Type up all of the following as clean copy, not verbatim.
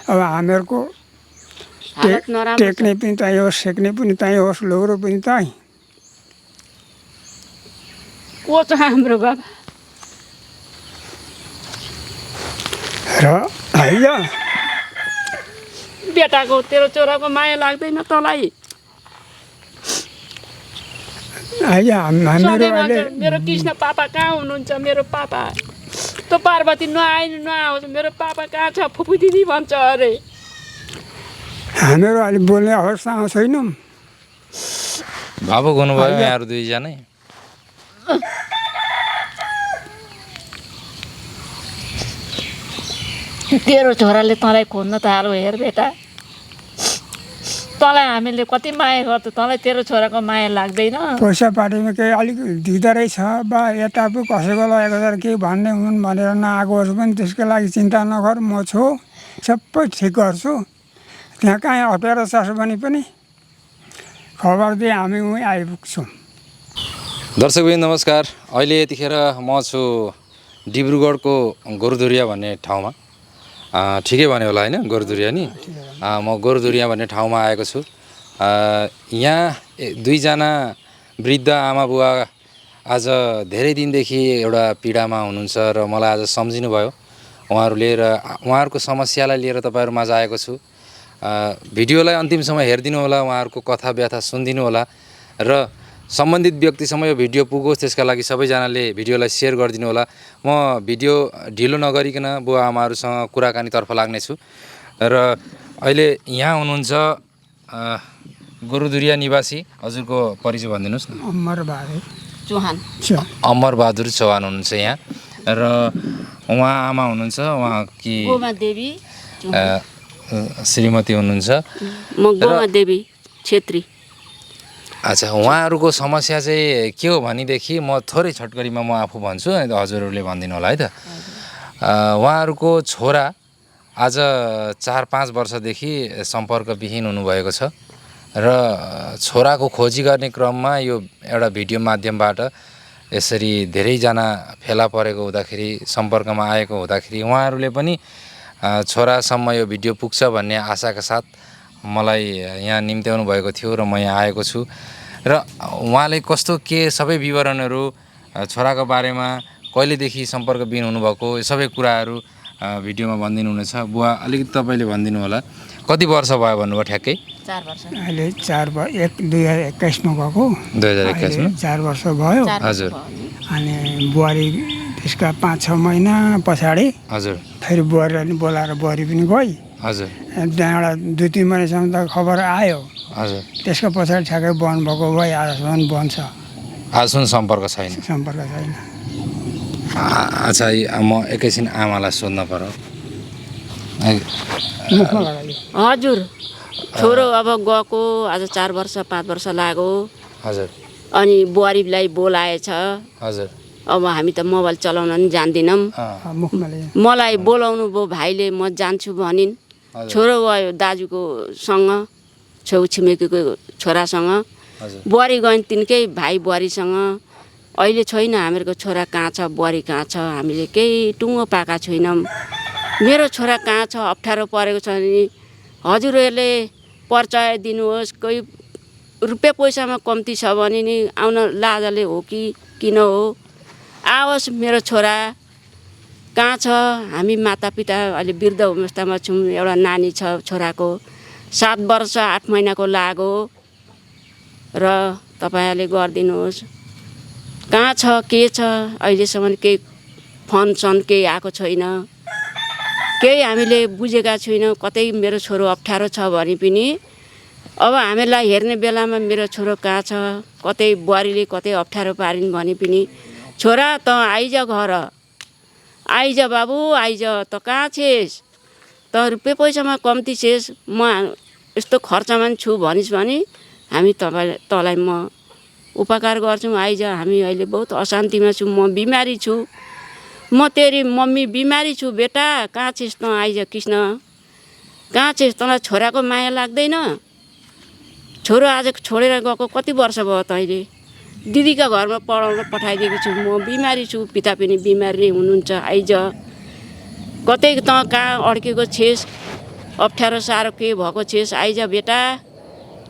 अब हामीहरूको टेक्ने पनि त्यहीँ होस्, सेक्ने पनि त्यहीँ होस्, लौरो पनि त्यहीँ। को छ हाम्रो बाबा र होइन बेटाको तेरो छोराको माया लाग्दैन तँलाई? मेरो कृष्ण पापा कहाँ हुनुहुन्छ? मेरो पापा त पार्वती नआओस्, मेरो पापा कहाँ छ? फुपू दिदी भन्छ अरे। हामीहरू अहिले बोल्ने अवस्थामा छैनौँ। भावुक हुनुभयो यहाँहरू दुईजनै। तेरो छोराले तँलाई खोज्न थाल्यो। हेर बेटा, तँलाई हामीले कति माया गर्छौँ, तँलाई तेरो छोराको माया लाग्दैन? पैसा पार्टीमा केही अलिक दिँदो रहेछ बा यता पो कसैको लगेको छ केही भन्ने हुन् भनेर नआएको होस् पनि त्यसको लागि चिन्ता नगर, म छु, सबै ठिक गर्छु। त्यहाँ कहीँ अप्ठ्यारो छ भने पनि खबर दिए हामी उहीँ आइपुग्छौँ। दर्शकबिन नमस्कार। अहिले यतिखेर म छु डिब्रुगढको गोरुधुरिया भन्ने ठाउँमा। ठिकै भन्यो होला होइन, गोरुधुरिया नि? म गोरुधुरिया भन्ने ठाउँमा आएको छु। यहाँ दुईजना वृद्ध आमा बुवा आज धेरै दिनदेखि एउटा पीडामा हुनुहुन्छ र मलाई आज सम्झिनु भयो उहाँहरूले, र उहाँहरूको समस्यालाई लिएर तपाईँहरू माझ आएको छु। भिडियोलाई अन्तिमसम्म हेरिदिनु होला, उहाँहरूको कथा व्यथा सुनिदिनु होला र सम्बन्धित व्यक्तिसम्म यो भिडियो पुगोस् त्यसका लागि सबैजनाले भिडियोलाई सेयर गरिदिनु होला। म भिडियो ढिलो नगरिकन बुवा आमाहरूसँग कुराकानीतर्फ लाग्नेछु। र अहिले यहाँ हुनुहुन्छ गोरुधुरिया निवासी, हजुरको परिचय भनिदिनुहोस् न। अमरबहादुर चौहान हुनुहुन्छ यहाँ, र उहाँ आमा हुनुहुन्छ, उहाँकी श्रीमती हुनुहुन्छ, गोमा देवी छेत्री। अच्छा, उहाँहरूको समस्या चाहिँ के हो भनेदेखि म थोरै छटकरीमा म आफू भन्छु, हजुरहरूले भनिदिनु होला है त। उहाँहरूको छोरा आज 4-5 वर्षदेखि सम्पर्कविहीन हुनुभएको छ र छोराको खोजी गर्ने क्रममा यो एउटा भिडियो माध्यमबाट यसरी धेरैजना फेला परेको हुँदाखेरि, सम्पर्कमा आएको हुँदाखेरि उहाँहरूले पनि छोरासम्म यो भिडियो पुग्छ भन्ने आशाका साथ मलाई यहाँ निम्त्याउनु भएको थियो र म यहाँ आएको छु। र उहाँले कस्तो के सबै विवरणहरू छोराको बारेमा, कहिलेदेखि सम्पर्कविहीन हुनुभएको, सबै कुराहरू भिडियोमा भनिदिनु हुनेछ। बुवा अलिकति तपाईँले भनिदिनु होला, कति वर्ष भयो भन्नुभयो ठ्याक्कै? 4 वर्ष। अहिले 2021मा गएको। 2021मा 4 वर्ष भयो। हजुर। अनि बुहारी त्यसका 5-6 महिना पछाडि हजुर फेरि बुहारीलाई बोलाएर बुहारी पनि गई। हजुर। त्यहाँबाट 2-3 महिनासम्म त खबर आयो। हजुर। त्यसको पछाडि ठ्याक्कै बन्द भएको भए आजसम्म बन्द छ। आजसम्म सम्पर्क छैन। अच्छा, म एकैछिन आमालाई सोध्न पर्यो। हजुर, छोरो अब गएको आज 4 वर्ष 5 वर्ष लाग्यो। हजुर। अनि बुहारीलाई बोलाएछ। हजुर। अब हामी त मोबाइल चलाउन पनि जान्दैनौँ। मलाई बोलाउनु भयो भाइले, म जान्छु भनिन्। छोरो गयो दाजुको सँग, छेउछिमेकीको छोरासँग। बुहारी गइन् तिनकै भाइ बुहारीसँग। अहिले छैन हामीहरूको छोरा कहाँ छ, बुहारी कहाँ छ, हामीले केही टुङ्गो पाएका छैनौँ। मेरो छोरा कहाँ छ, अप्ठ्यारो परेको छ भने हजुरहरूले परिचय दिनुहोस्। कोही रुपियाँ पैसामा कम्ती छ भने नि आउन लाजले हो कि किन हो, आओस्। मेरो छोरा कहाँ छ? हामी मातापिता अहिले वृद्ध अवस्थामा छौँ। एउटा नानी छ छोराको, 7 वर्ष 8 महिनाको लाग्यो र तपाईँहरूले गरिदिनुहोस्। कहाँ छ, के छ? अहिलेसम्म केही फोन सोन केही आएको छैन, केही हामीले बुझेका छैनौँ। कतै मेरो छोरो अप्ठ्यारो छ भने पनि अब हामीलाई हेर्ने बेलामा मेरो छोरो कहाँ छ, कतै बुहारीले कतै अप्ठ्यारो पारिन् भने पनि छोरा त आइज घर, आइज बाबु आइज, त कहाँ छेस् त, रुपियाँ पैसामा कम्ती छेस्, म यस्तो खर्चमा छु भनिस् भने हामी तँलाई म उपकार गर्छौँ, आइज। हामी अहिले बहुत अशान्तिमा छु, म बिमारी छु, म तेरी मम्मी बिमारी छु। बेटा कहाँ छेस् त, आइज कृष्ण, कहाँ छेस्? तँलाई छोराको माया लाग्दैन? छोरो आज छोडेर गएको कति वर्ष भयो तैँले? दिदीका घरमा पढाउन पठाइदिएको छु, म बिमारी छु, पिता पनि बिमारी नै हुनुहुन्छ, आइज। कतै त कहाँ अड्केको छेस्? अप्ठ्यारो साह्रो के भएको छिस् आइज बेटा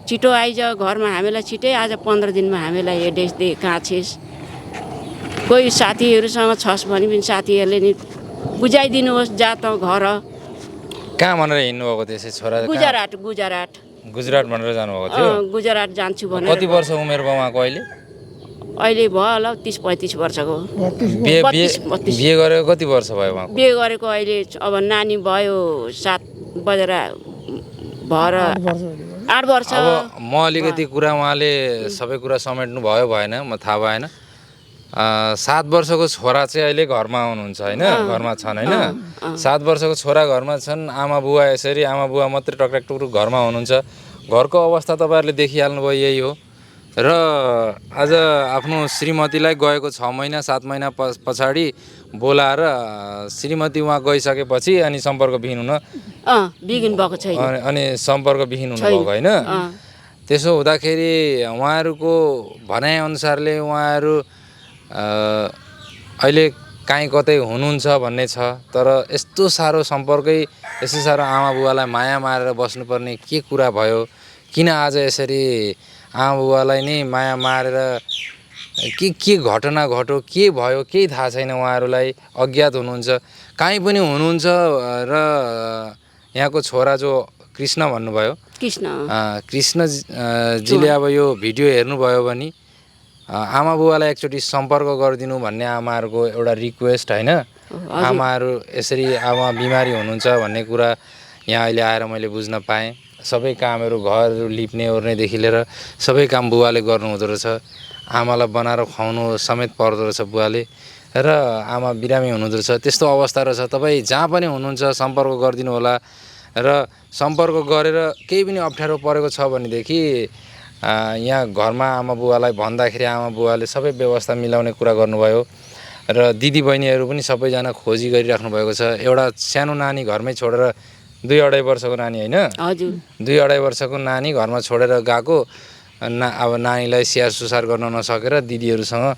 छिटो आइज घरमा हामीलाई छिटै आज 15 दिनमा हामीलाई एड्रेस दे कहाँ छिस् कोही साथीहरूसँग छस् भने पनि साथीहरूले नि बुझाइदिनुहोस् जा त घर कहाँ भनेर हिँड्नुभएको त्यसै छोरा गुजरात गुजरात भनेर जानुभएको थियो गुजरात जान्छु भनेर कति वर्ष उमेर भयो उहाँको अहिले अहिले भयो होला 30-35 वर्षको बिहे गरेको कति वर्ष भयो उहाँको बिहे गरेको अहिले अब नानी भयो 7 बजेर भएर 8 वर्ष अब म अलिकति कुरा उहाँले सबै कुरा समेट्नु भयो भएन म थाहा भएन 7 वर्षको छोरा चाहिँ अहिले घरमा आउनुहुन्छ होइन घरमा छन् होइन 7 वर्षको छोरा घरमा छन् आमा बुवा यसरी आमा बुवा मात्रै टक्राक टुक्रुक घरमा हुनुहुन्छ घरको अवस्था तपाईँहरूले देखिहाल्नुभयो यही हो र आज आफ्नो श्रीमतीलाई गएको 6 महिना 7 महिना पछाडि बोलाएर श्रीमती उहाँ गइसकेपछि अनि सम्पर्क विहीन हुन बिगिन भएको छैन अनि सम्पर्क विहीन हुनुभएको होइन त्यसो हुँदाखेरि उहाँहरूको भनाइअनुसारले उहाँहरू अहिले काहीँ कतै हुनुहुन्छ भन्ने छ तर यस्तो साह्रो सम्पर्कै यस्तो साह्रो आमा बुवालाई माया मारेर बस्नुपर्ने के कुरा भयो किन आज यसरी आमा बुवालाई नै माया मारेर के घटना घट्यो के भयो केही थाहा छैन उहाँहरूलाई अज्ञात हुनुहुन्छ कहीँ पनि हुनुहुन्छ र यहाँको छोरा जो कृष्ण भन्नुभयो कृष्णजीले अब यो भिडियो हेर्नुभयो भने आमा बुवालाई एकचोटि सम्पर्क गरिदिनु भन्ने आमाहरूको एउटा रिक्वेस्ट होइन आमाहरू यसरी आमा बिमारी हुनुहुन्छ भन्ने कुरा यहाँ अहिले आएर मैले बुझ्न पाएँ सबै कामहरू घरहरू लिप्ने ओर्नेदेखि लिएर सबै काम बुवाले गर्नुहुँदो रहेछ आमालाई बनाएर खुवाउनु समेत पर्दो रहेछ बुवाले र आमा बिरामी हुनुहुँदो रहेछ त्यस्तो अवस्था रहेछ तपाईँ जहाँ पनि हुनुहुन्छ सम्पर्क गरिदिनु होला र सम्पर्क गरेर केही पनि अप्ठ्यारो परेको छ भनेदेखि यहाँ घरमा आमा बुवालाई भन्दाखेरि आमा बुवाले सबै व्यवस्था मिलाउने कुरा गर्नुभयो र दिदी बहिनीहरू पनि सबैजना खोजी गरिराख्नु भएको छ एउटा सानो नानी घरमै छोडेर 2-2.5 वर्षको नानी होइन हजुर 2-2.5 वर्षको नानी घरमा छोडेर गएको अब नानीलाई स्याहार सुसार गर्न नसकेर दिदीहरूसँग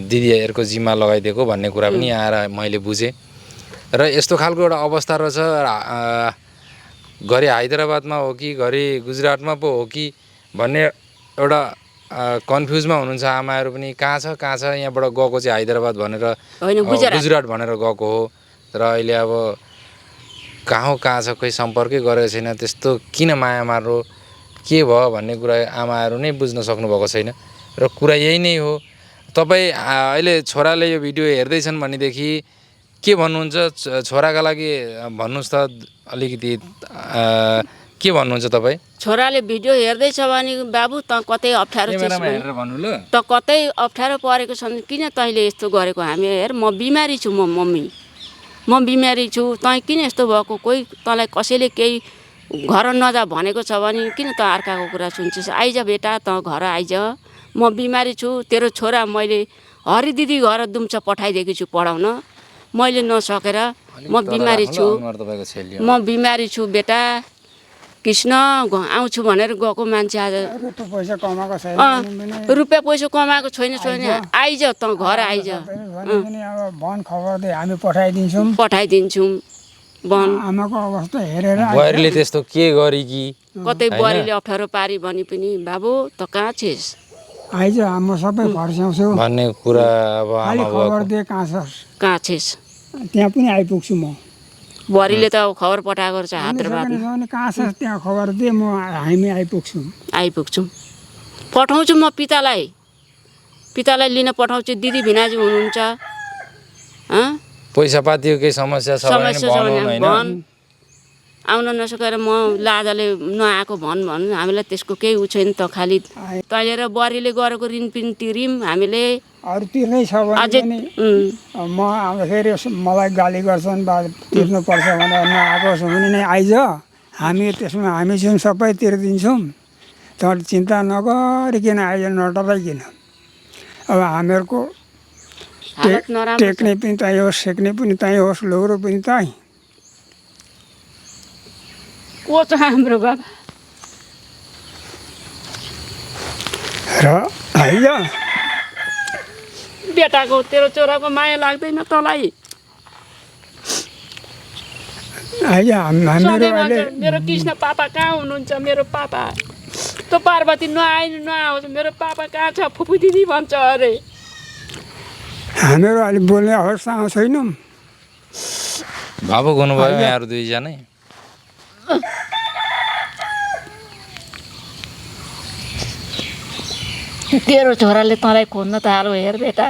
दिदीहरूको जिम्मा लगाइदिएको भन्ने कुरा पनि आएर मैले बुझेँ र यस्तो खालको एउटा अवस्था रहेछ घरि हैदराबादमा हो कि घरि गुजरातमा पो हो कि भन्ने एउटा कन्फ्युजमा हुनुहुन्छ आमाहरू पनि कहाँ छ यहाँबाट गएको चाहिँ हैदराबाद भनेर गुजरात भनेर गएको हो र अहिले अब कहाँ छ कोही सम्पर्कै गरेको छैन त्यस्तो किन माया मार्नु के भयो भन्ने कुरा आमाहरू नै बुझ्न सक्नुभएको छैन र कुरा यही नै हो तपाईँ अहिले छोराले यो भिडियो हेर्दैछन् भनेदेखि के भन्नुहुन्छ छोराका लागि भन्नुहोस् त अलिकति के भन्नुहुन्छ तपाईँ छोराले भिडियो हेर्दैछ भने बाबु त कतै अप्ठ्यारो त कतै अप्ठ्यारो परेको छ किन तैँले यस्तो गरेको हामी हेर म बिमारी छु म बिमारी छु तँ किन यस्तो भएको कोही तँलाई कसैले केही घर नजा भनेको छ भने किन त अर्काको कुरा सुन्छस् आइज बेटा त घर आइज म बिमारी छु तेरो छोरा मैले हरि दिदी घर दुम्चा पठाइदिएको छु पढाउन मैले नसकेर म बिमारी छु बेटा कृष्ण आउँछु भनेर गएको मान्छे आज रुपियाँ पैसा कमाएको छैन आइज त घर आइज हामी पठाइदिन्छौँ आमाको अवस्था हेरेर बुहारीले त्यस्तो के गरी कि कतै बुहारीले अप्ठ्यारो पारी भने पनि बाबु त कहाँ छिस् आइज म सबै फर्स्याउँछु भन्ने कुरा अब आमा खबर दे कहाँ छिस् त्यहाँ पनि आइपुग्छु म बुहारीले त खबर पठाएको रहेछ हैदराबाद कहाँ छ त्यहाँ खबर दे हामी आइपुग्छौँ पठाउँछु म पितालाई लिन पठाउँछु दिदी भिनाजु हुनुहुन्छ पैसा पातिको केही समस्या छ भने आउन नसकेर म लाजाले नआएको भन् हामीलाई त्यसको केही उ छैन त खालि तैँले र बुहारीले गरेको ऋण पनि तिर्यौँ हामीले अरू तिर्नै छ भने म आउँदाखेरि मलाई गाली गर्छन् बा तिर्नुपर्छ भनेर नआएको छ भने नै आइज हामी त्यसमा हामी छौँ सबै तिर्दिन्छौँ तर चिन्ता नगरिकन आइज नडराइकन अब हामीहरूको टेक्ने पनि त्यहीँ होस् सेक्ने पनि त्यहीँ होस् लौरो पनि त्यहीँ को छ हाम्रो बाबा र आइज बेटाको तेरो छोराको माया लाग्दैन तँलाई होइन सधैँ हामीहरू अहिले भन्छ मेरो कृष्ण पापा कहाँ हुनुहुन्छ मेरो पापा त पार्वती नआइनु नआउँछ मेरो पापा कहाँ छ फुपू दिदी भन्छ अरे हामीहरू अहिले बोल्ने अवस्थामा छैनौँ भावुक हुनुभयो यहाँहरू दुईजनै तेरो छोराले तँलाई खोज्न त हालो हेर बेटा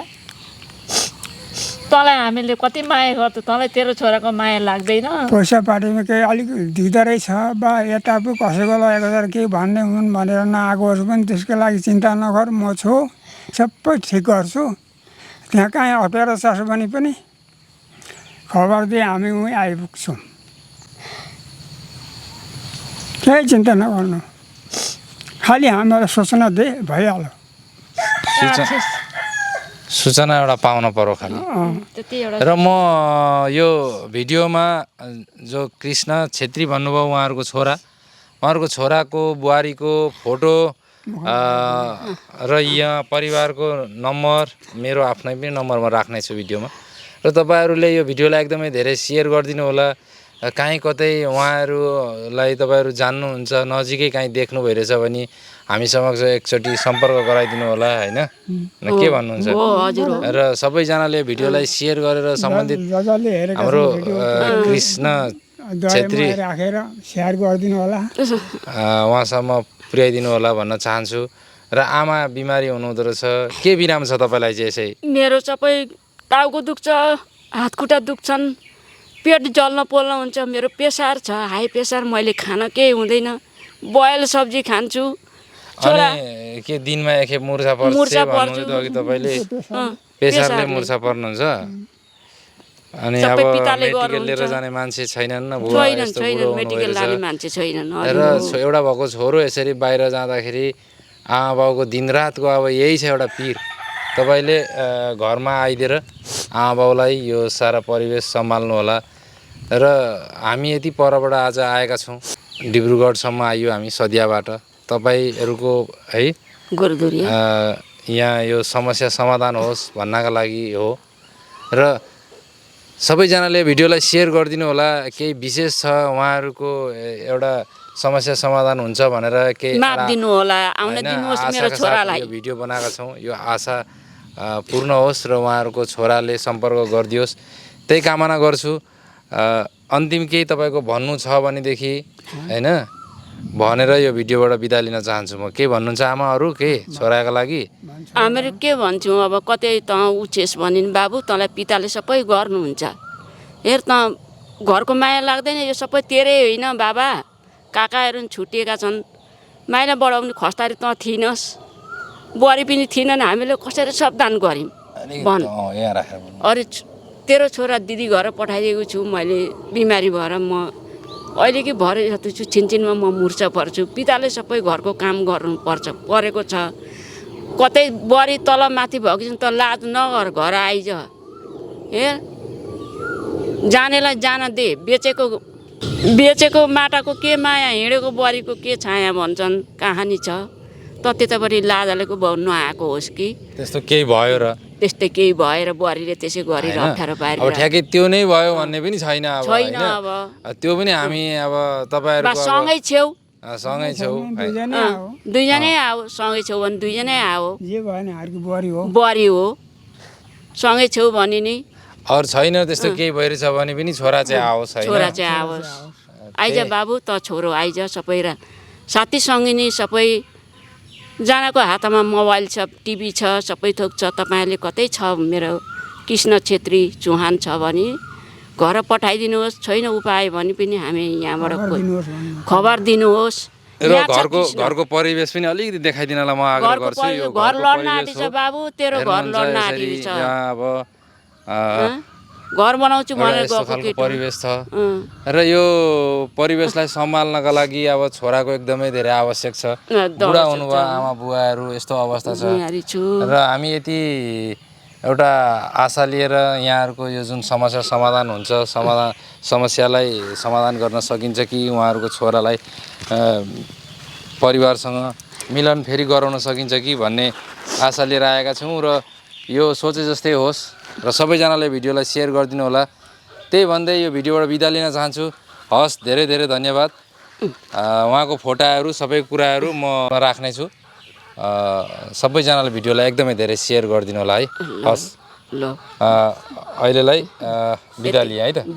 तँलाई हामीले कति माया गर्छौँ तँलाई तेरो छोराको माया लाग्दैन पैसा पार्टीमा केही अलिक दिँदो रहेछ बा यता पो कसैको लगेको छ केही भन्ने हुन् भनेर नआएको होस् पनि त्यसको लागि चिन्ता नगर म छु सबै ठिक गर्छु त्यहाँ कहीँ अप्ठ्यारो छ भने पनि खबर दिए हामी उहीँ आइपुग्छौँ केही चिन्ता नगर्नु खालि हामीलाई सूचना दे भइहाल्यो सूचना एउटा पाउन पर्यो खालि त्यति एउटा र म यो भिडियोमा जो कृष्ण छेत्री भन्नुभयो उहाँहरूको छोराको बुहारीको फोटो र यहाँ परिवारको नम्बर मेरो आफ्नै पनि नम्बर म राख्नेछु भिडियोमा र तपाईँहरूले यो भिडियोलाई एकदमै धेरै सेयर गरिदिनु होला काहीँ कतै उहाँहरूलाई तपाईँहरू जान्नुहुन्छ नजिकै काहीँ देख्नु भइरहेछ भने हामी समक्ष एकचोटि सम्पर्क गराइदिनु होला होइन के भन्नुहुन्छ र सबैजनाले भिडियोलाई सेयर गरेर सम्बन्धित जसले हेरेको हाम्रो कृष्ण छेत्री राखेर सेयर गरिदिनु होला उहाँसम्म पुर्याइदिनु होला भन्न चाहन्छु र आमा बिमारी हुनुहुँदो रहेछ के बिराम छ तपाईँलाई चाहिँ यसै मेरो सबै टाउको दुख्छ हात खुट्टा दुख्छन् पेट जल्न पोल्न हुन्छ मेरो प्रेसर छ हाई प्रेसर मैले खान केही हुँदैन बोइल सब्जी खान्छु अनि के दिनमा एकखेप मुर्छा पर्छ भन्नुहुँदै थियो अघि तपाईँले प्रेसरले मुर्छा पर्नुहुन्छ अनि अब मेडिकल लिएर जाने मान्छे छैनन् न बुवा यस्तो बुढो मेडिकल लाने मान्छे छैनन् र एउटा भएको छोरो यसरी बाहिर जाँदाखेरि आमा बाउको दिनरातको अब यही छ एउटा पिर तपाईँले घरमा आइदिएर आमा बाउलाई यो सारा परिवेश सम्हाल्नु होला र हामी यति परबाट आज आएका छौँ डिब्रुगढसम्म आइयो हामी सदियाबाट तपाईँहरूको है यहाँ यो समस्या समाधान होस् भन्नका लागि हो र सबैजनाले भिडियोलाई सेयर गरिदिनु होला केही विशेष छ उहाँहरूको एउटा समस्या समाधान हुन्छ भनेर केही दिनु होला आउन दिनुहोस् मेरो छोरालाई यो भिडियो बनाएका छौँ यो आशा पूर्ण होस् र उहाँहरूको छोराले सम्पर्क गरिदियोस् त्यही कामना गर्छु अन्तिम केही तपाईँको भन्नु छ भनेदेखि हैन भनेर यो भिडियोबाट बिदा लिन चाहन्छु म के भन्नुहुन्छ आमाहरू के छोराको लागि हामीहरू के भन्छौँ अब कतै त उचेस भनिन् बाबु तँलाई पिताले सबै गर्नुहुन्छ हेर त घरको माया लाग्दैन यो सबै तेरै होइन बाबा काकाहरू छुटिएका छन् माइला बढाउने खस्तारी त थिइनस् बुहारी पनि थिएनन् हामीले कसरी सावधान गऱ्यौँ भन् अरे तेरो छोरा दिदी घर पठाइदिएको छु मैले बिमारी भएर म अहिले कि भरे जस्तो छु छिनछिनमा म मुर्छा पर्छु पिताले सबै घरको काम गर्नुपर्छ परेको छ कतै बुहारी तल माथि भएको छ त लाज नगर घर आइज हेर जानेलाई जान दे बेचेको माटाको के माया हिँडेको बुहारीको के छाया भन्छन् कहानी छ त त्यतापट्टि लाजालेको बाउ नआएको होस् कि त्यस्तो केही भयो र त्यस्तै केही भएर बुहारीले त्यसै गरेर अप्ठ्यारो पारेर अब ठ्याक्कै त्यो नै भयो भन्ने पनि छैन अब छैन अब त्यो पनि हामी अब तपाईँहरुको सँगै छेउ दुईजनै आऊ सँगै छेउ भने दुईजनै आऊ जे भएन हारको बुहारी हो बुहारी हो सँगै छेउ भने नि अरू छैन त्यस्तो केही भइरहेछ भने पनि छोरा चाहिँ आओस् हैन छोरा चाहिँ आओस् आइज बाबु त छोरो आइज सबै साथी सङ्गिनी सबै जनाको हातमा मोबाइल छ टिभी छ सबै थोक छ तपाईँहरूले कतै छ मेरो कृष्ण छेत्री चौहान छ भने घर पठाइदिनुहोस् छैन उपाय भने पनि हामी यहाँबाट खबर दिनुहोस् र घरको परिवेश पनि अलिकति देखाइदिनलाई म आग्रह गर्छु यो घर लड्न आँटी छ बाबु तेरो घर लड्न आँटी छ अब घर बनाउँछु भनेर गएको परिवेश छ र यो परिवेशलाई सम्हाल्नका लागि अब छोराको एकदमै धेरै आवश्यक छ बुढा हुनुभयो आमा बुवाहरू यस्तो अवस्था छ र हामी यति एउटा आशा लिएर यहाँहरूको यो जुन समस्या समाधान हुन्छ समस्यालाई समाधान गर्न सकिन्छ कि उहाँहरूको छोरालाई परिवारसँग मिलन फेरि गराउन सकिन्छ कि भन्ने आशा लिएर आएका छौँ र यो सोचे जस्तै होस् र सबैजनाले भिडियोलाई सेयर गरिदिनु होला त्यही भन्दै यो भिडियोबाट बिदा लिन चाहन्छु हस् धेरै धेरै धन्यवाद उहाँको फोटाहरू सबै कुराहरू म राख्नेछु सबैजनाले भिडियोलाई एकदमै धेरै सेयर गरिदिनु होला है हस् ल अहिलेलाई बिदा लिएँ है त